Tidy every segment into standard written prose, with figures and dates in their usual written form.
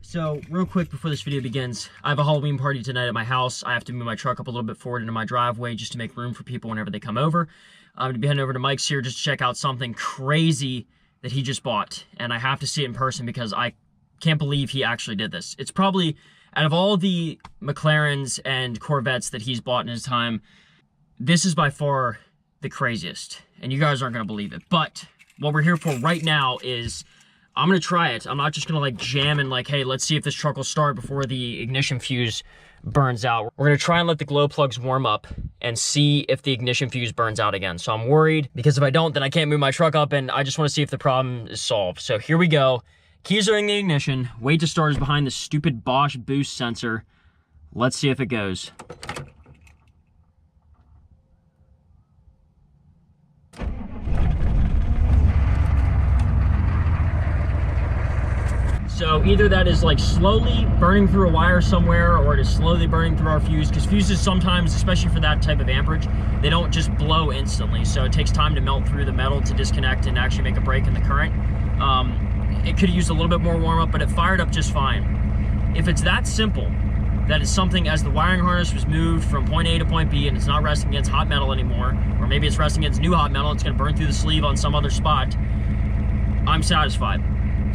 So real quick before this video begins, I have a Halloween party tonight at my house. I have to move my truck up a little bit forward into my driveway just to make room for people whenever they come over. I'm gonna be heading over to Mike's here just to check out something crazy that he just bought. And I have to see it in person because I can't believe he actually did this. It's probably, out of all the McLarens and Corvettes that he's bought in his time, this is by far the craziest. And you guys aren't gonna believe it. But what we're here for right now is I'm gonna try it. I'm not just gonna like jam and like, hey, let's see if this truck will start before the ignition fuse burns out. We're gonna try and let the glow plugs warm up and see if the ignition fuse burns out again. So I'm worried because if I don't, then I can't move my truck up and I just wanna see if the problem is solved. So here we go. Keys are in the ignition. Wait to start is behind the stupid Bosch boost sensor. Let's see if it goes. So either that is like slowly burning through a wire somewhere or it is slowly burning through our fuse, because fuses sometimes, especially for that type of amperage, they don't just blow instantly. So it takes time to melt through the metal to disconnect and actually make a break in the current. It could have used a little bit more warm up, but it fired up just fine. If it's that simple, that is something as the wiring harness was moved from point A to point B and it's not resting against hot metal anymore, or maybe it's resting against new hot metal, it's gonna burn through the sleeve on some other spot, I'm satisfied.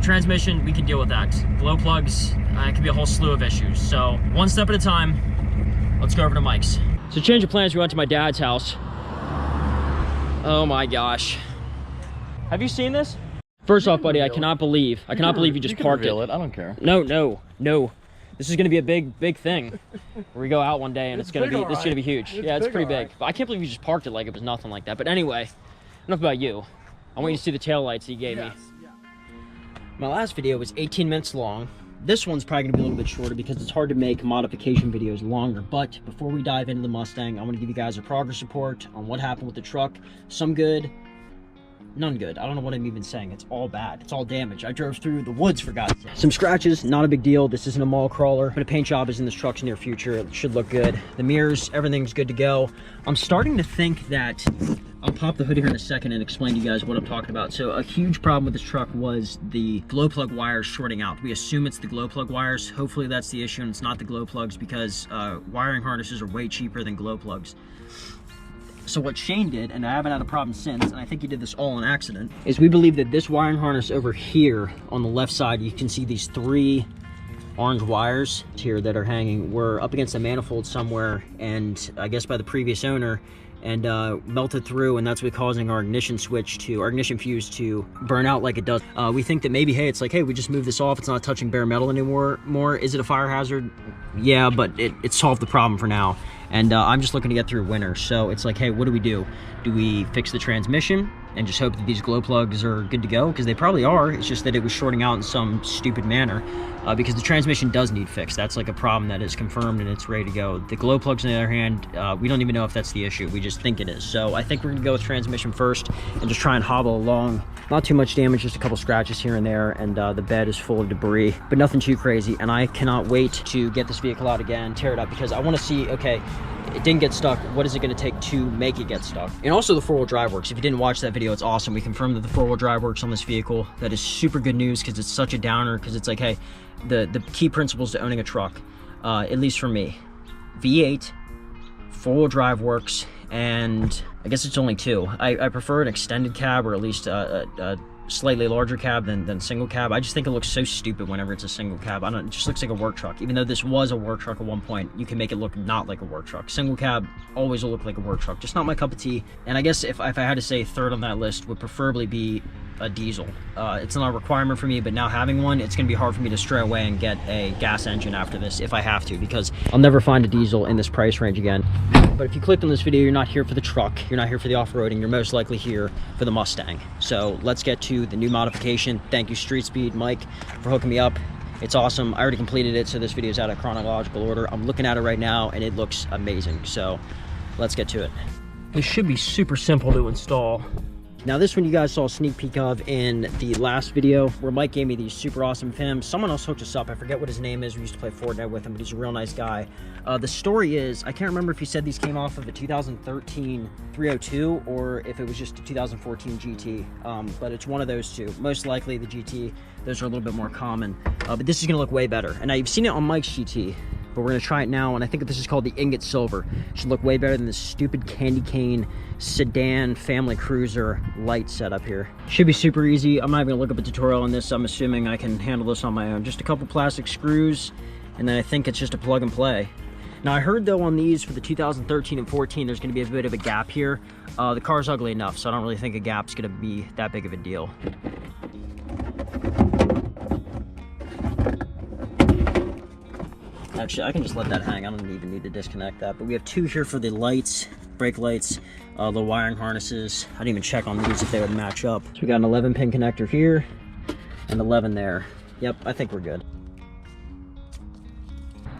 Transmission, we can deal with that. Glow plugs, it could be a whole slew of issues. So one step at a time, let's go over to Mike's. So change of plans, we went to my dad's house. Oh my gosh. Have you seen this? First off, buddy, I cannot believe you just parked it. I don't care. No. This is gonna be a big thing. Where we go out one day and it's gonna be huge. Yeah, it's pretty big. But I can't believe you just parked it like it was nothing like that. But anyway, enough about you. I want you to see the taillights he gave me. My last video was 18 minutes long. This one's probably gonna be a little bit shorter because it's hard to make modification videos longer. But before we dive into the Mustang, I wanna give you guys a progress report on what happened with the truck. Some good, none good. I don't know what I'm even saying. It's all bad. It's all damage. I drove through the woods for God's sake. Some scratches, not a big deal. This isn't a mall crawler, but a paint job is in this truck's near future. It should look good. The mirrors, everything's good to go. I'm starting to think that, I'll pop the hood here in a second and explain to you guys what I'm talking about. So a huge problem with this truck was the glow plug wires shorting out. We assume it's the glow plug wires. Hopefully that's the issue and it's not the glow plugs, because wiring harnesses are way cheaper than glow plugs. So what Shane did, and I haven't had a problem since, and I think he did this all on accident, is we believe that this wiring harness over here on the left side, you can see these 3 orange wires here that are hanging, were up against a manifold somewhere, and I guess by the previous owner, and melted through, and that's what's causing our ignition fuse to burn out like it does. We think that maybe, hey, it's like, hey, we just moved this off, it's not touching bare metal anymore. Is it a fire hazard? Yeah, but it solved the problem for now. And I'm just looking to get through winter. So it's like, hey, what do we do? Do we fix the transmission and just hope that these glow plugs are good to go? Because they probably are. It's just that it was shorting out in some stupid manner, because the transmission does need fixed. That's like a problem that is confirmed and it's ready to go. The glow plugs, on the other hand, we don't even know if that's the issue. We just think it is. So I think we're gonna go with transmission first and just try and hobble along. Not too much damage, just a couple scratches here and there, and the bed is full of debris, but nothing too crazy. And I cannot wait to get this vehicle out again, tear it up, because I want to see, okay, it didn't get stuck. What is it going to take to make it get stuck? And also the 4-wheel drive works. If you didn't watch that video, it's awesome. We confirmed that the 4-wheel drive works on this vehicle. That is super good news because it's such a downer, because it's like, hey, the key principles to owning a truck, at least for me, V8, 4-wheel drive works, and I guess it's only 2. I prefer an extended cab, or at least a slightly larger cab than single cab. I just think it looks so stupid whenever it's a single cab. It just looks like a work truck. Even though this was a work truck at one point, you can make it look not like a work truck. Single cab always will look like a work truck. Just not my cup of tea. And I guess if I had to say third on that list, would preferably be a diesel. It's not a requirement for me, but now having one, it's gonna be hard for me to stray away and get a gas engine after this if I have to, because I'll never find a diesel in this price range again. But if you clicked on this video, you're not here for the truck, you're not here for the off-roading, you're most likely here for the Mustang. So let's get to the new modification. Thank you, Streetspeed Mike, for hooking me up. It's awesome. I already completed it, so this video is out of chronological order. I'm looking at it right now, and it looks amazing. So let's get to it. This should be super simple to install. Now this one you guys saw a sneak peek of in the last video where Mike gave me these super awesome films. Someone else hooked us up. I forget what his name is. We used to play Fortnite with him, but he's a real nice guy. The story is, I can't remember if he said these came off of a 2013 302 or if it was just a 2014 GT, but it's one of those two. Most likely the GT. Those are a little bit more common, but this is going to look way better. And now you've seen it on Mike's GT, but we're going to try it now, and I think this is called the Ingot Silver. It should look way better than this stupid candy cane sedan family cruiser light setup here. Should be super easy. I'm not even going to look up a tutorial on this. I'm assuming I can handle this on my own. Just a couple plastic screws, and then I think it's just a plug and play. Now I heard though on these for the 2013 and 14 there's going to be a bit of a gap here. The car's ugly enough, so I don't really think a gap's going to be that big of a deal. Actually, I can just let that hang. I don't even need to disconnect that. But we have two here for the lights, brake lights, the wiring harnesses. I didn't even check on these if they would match up. So we got an 11-pin connector here and 11 there. Yep, I think we're good.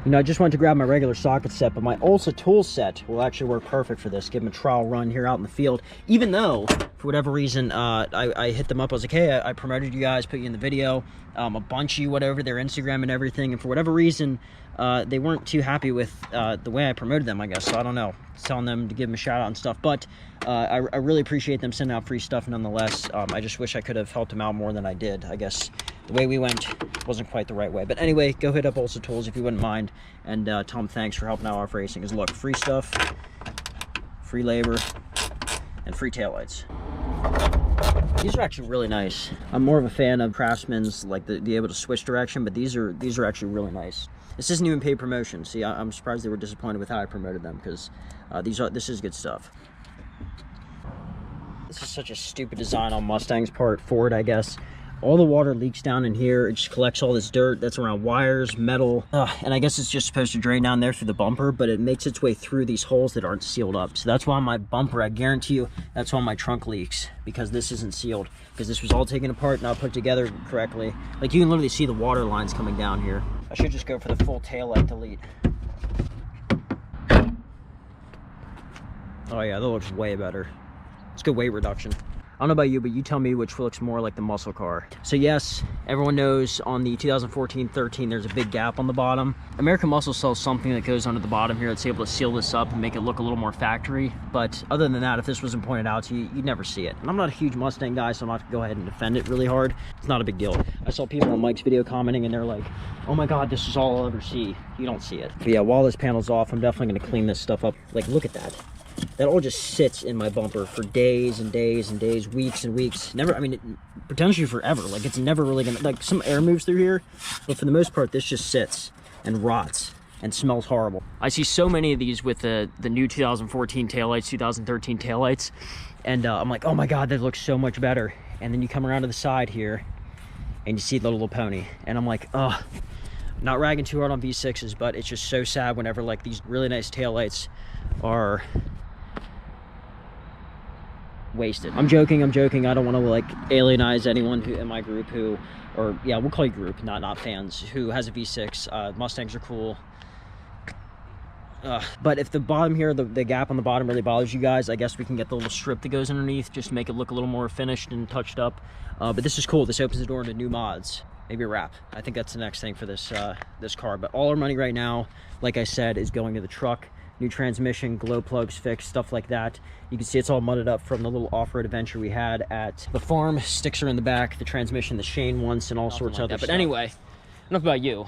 You know, I just went to grab my regular socket set, but my Ulsa tool set will actually work perfect for this. Give them a trial run here out in the field. Even though, for whatever reason, I hit them up. I was like, hey, I promoted you guys, put you in the video, a bunch of you, whatever, their Instagram and everything. And for whatever reason, they weren't too happy with the way I promoted them, I guess. So I don't know. Telling them to give them a shout out and stuff. But I really appreciate them sending out free stuff nonetheless. I just wish I could have helped them out more than I did. I guess the way we went wasn't quite the right way. But anyway, go hit up Ulsa Tools if you wouldn't mind. And tell them thanks for helping out RFRacing. Because look, free stuff, free labor, and free taillights. These are actually really nice. I'm more of a fan of Craftsman's, like the able to switch direction, but these are actually really nice. This isn't even paid promotion. See, I'm surprised they were disappointed with how I promoted them, because this is good stuff. This is such a stupid design on Mustang's part, Ford, I guess. All the water leaks down in here. It just collects all this dirt that's around wires, metal. And I guess it's just supposed to drain down there through the bumper, but it makes its way through these holes that aren't sealed up. So that's why my bumper, I guarantee you, that's why my trunk leaks, because this isn't sealed. Because this was all taken apart, not put together correctly. Like, you can literally see the water lines coming down here. I should just go for the full taillight delete. Oh yeah, that looks way better. It's good weight reduction. I don't know about you, but you tell me which looks more like the muscle car. So yes, everyone knows on the 2014-13, there's a big gap on the bottom. American Muscle sells something that goes under the bottom here that's able to seal this up and make it look a little more factory. But other than that, if this wasn't pointed out to you, you'd never see it. And I'm not a huge Mustang guy, so I'm not gonna go ahead and defend it really hard. It's not a big deal. I saw people on Mike's video commenting and they're like, oh my God, this is all I'll ever see. You don't see it. But yeah, while this panel's off, I'm definitely gonna clean this stuff up. Like, look at that. That all just sits in my bumper for days and days and days, weeks and weeks. Never, I mean, potentially forever. Like, it's never really gonna, like, some air moves through here, but for the most part, this just sits and rots and smells horrible. I see so many of these with the new 2014 taillights, 2013 taillights, and I'm like, oh my God, that looks so much better. And then you come around to the side here, and you see the little pony, and I'm like, oh, not ragging too hard on V6s, but it's just so sad whenever, like, these really nice taillights are wasted. I'm joking. I don't want to, like, alienize anyone who in my group who, or yeah, we'll call you group, not fans, who has a V6. Mustangs are cool. But if the bottom here, the gap on the bottom really bothers you guys, I guess we can get the little strip that goes underneath just to make it look a little more finished and touched up. But this is cool. This opens the door into new mods. Maybe a wrap. I think that's the next thing for this this car. But all our money right now, like I said, is going to the truck. New transmission, glow plugs fixed, stuff like that. You can see it's all mudded up from the little off-road adventure we had at the farm. Sticks are in the back, the transmission, the Shane once, and all sorts of other stuff. But anyway, enough about you.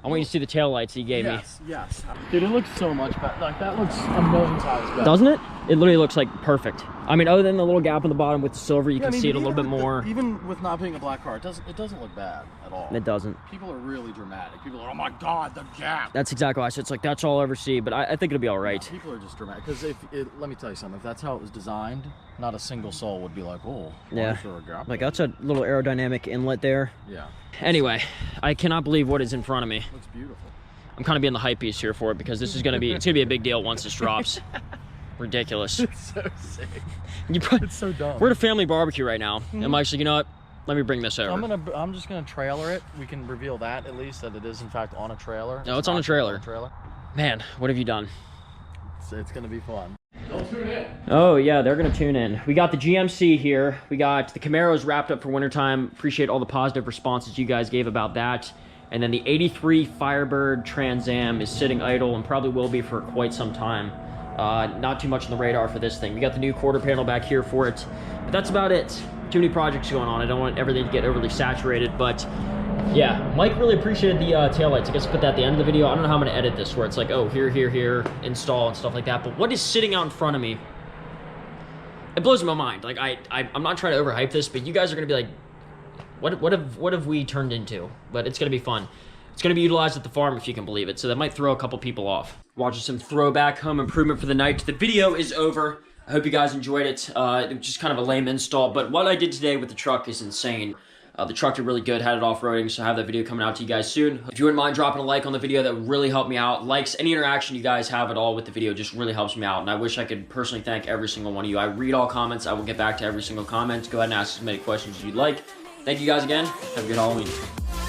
I want you to see the taillights he gave me. Yes. Dude, it looks so much better. Like, that looks a million times better. Doesn't it? It literally looks like perfect. I mean, other than the little gap on the bottom with the silver, you can see it a little bit more. Even with not being a black car, it doesn't look bad at all. It doesn't. People are really dramatic. People are, oh my God, the gap. That's exactly why I said it's like, that's all I'll ever see, but I think it'll be all right. Yeah, people are just dramatic. Because let me tell you something, if that's how it was designed, not a single soul would be like, oh, yeah. Sure, a gap. Like, that's a little aerodynamic inlet there. Yeah. Anyway, I cannot believe what is in front of me. Looks beautiful. I'm kind of being the hype piece here for it because this is going to be, it's going to be a big deal once this drops. Ridiculous. It's so sick. It's so dumb. We're at a family barbecue right now. And Mike's like, you know what? Let me bring this over. I'm just gonna trailer it. We can reveal that at least, that it is in fact on a trailer. No, it's on a trailer. Man, what have you done? It's gonna be fun. They'll tune in. Oh yeah, they're gonna tune in. We got the GMC here. We got the Camaros wrapped up for wintertime. Appreciate all the positive responses you guys gave about that. And then the 83 Firebird Trans Am is sitting idle and probably will be for quite some time. Not too much on the radar for this thing. We got the new quarter panel back here for it. But that's about it. Too many projects going on. I don't want everything to get overly saturated, but yeah, Mike really appreciated the taillights. I guess I'll put that at the end of the video. I don't know how I'm gonna edit this where it's like, oh, here, install and stuff like that. But what is sitting out in front of me, it blows my mind. Like, I'm not trying to overhype this, but you guys are gonna be like, what have we turned into? But it's gonna be fun. It's gonna be utilized at the farm, if you can believe it. So that might throw a couple people off. Watching some throwback home improvement for the night. The video is over. I hope you guys enjoyed it. It was just kind of a lame install, but what I did today with the truck is insane. The truck did really good, had it off-roading, so I have that video coming out to you guys soon. If you wouldn't mind dropping a like on the video, that would really help me out. Likes, any interaction you guys have at all with the video just really helps me out, and I wish I could personally thank every single one of you. I read all comments. I will get back to every single comment. Go ahead and ask as many questions as you'd like. Thank you guys again. Have a good Halloween.